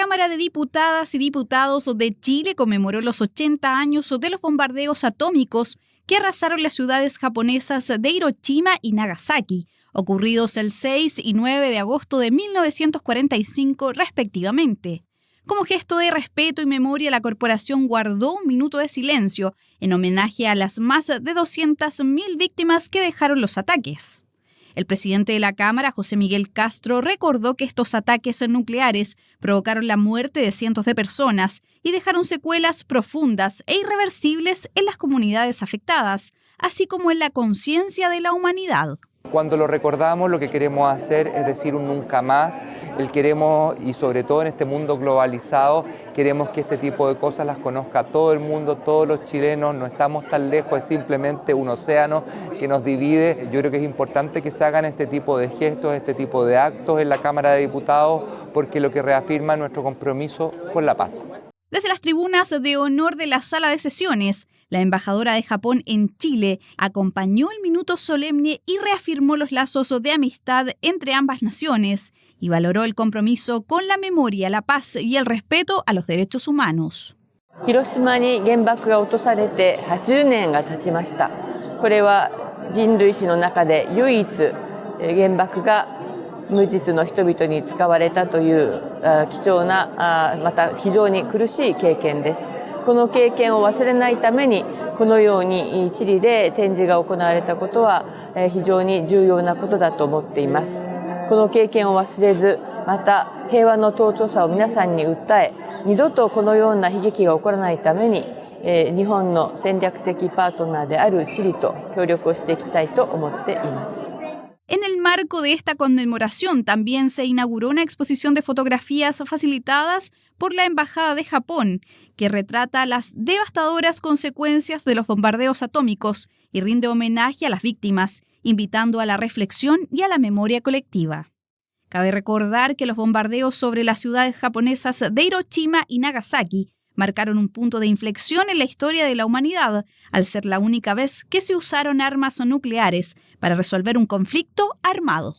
Cámara de Diputadas y Diputados de Chile conmemoró los 80 años de los bombardeos atómicos que arrasaron las ciudades japonesas de Hiroshima y Nagasaki, ocurridos el 6 y 9 de agosto de 1945 respectivamente. Como gesto de respeto y memoria, la corporación guardó un minuto de silencio en homenaje a las más de 200.000 víctimas que dejaron los ataques. El presidente de la Cámara, José Miguel Castro, recordó que estos ataques nucleares provocaron la muerte de cientos de personas y dejaron secuelas profundas e irreversibles en las comunidades afectadas, así como en la conciencia de la humanidad. Cuando lo recordamos, lo que queremos hacer es decir un nunca más. Y sobre todo en este mundo globalizado, queremos que este tipo de cosas las conozca todo el mundo, todos los chilenos. No estamos tan lejos, es simplemente un océano que nos divide. Yo creo que es importante que se hagan este tipo de gestos, este tipo de actos en la Cámara de Diputados, porque lo que reafirma es nuestro compromiso con la paz. Desde las tribunas de honor de la sala de sesiones, la embajadora de Japón en Chile acompañó el minuto solemne y reafirmó los lazos de amistad entre ambas naciones y valoró el compromiso con la memoria, la paz y el respeto a los derechos humanos. 広島に原爆が落とされて80年が経ちました。これは人類史の中で唯一原爆が無実の人々に使われたという貴重なまた非常に苦しい経験です。この経験を忘れないためにこのようにチリで展示が行われたことは非常に重要なことだと思っています。この経験を忘れず、また平和の尊さを皆さんに訴え、二度とこのような悲劇が起こらないために日本の戦略的パートナーであるチリと協力をしていきたいと思っています。En el marco de esta conmemoración también se inauguró una exposición de fotografías facilitadas por la Embajada de Japón, que retrata las devastadoras consecuencias de los bombardeos atómicos y rinde homenaje a las víctimas, invitando a la reflexión y a la memoria colectiva. Cabe recordar que los bombardeos sobre las ciudades japonesas de Hiroshima y Nagasaki marcaron un punto de inflexión en la historia de la humanidad, al ser la única vez que se usaron armas nucleares para resolver un conflicto armado.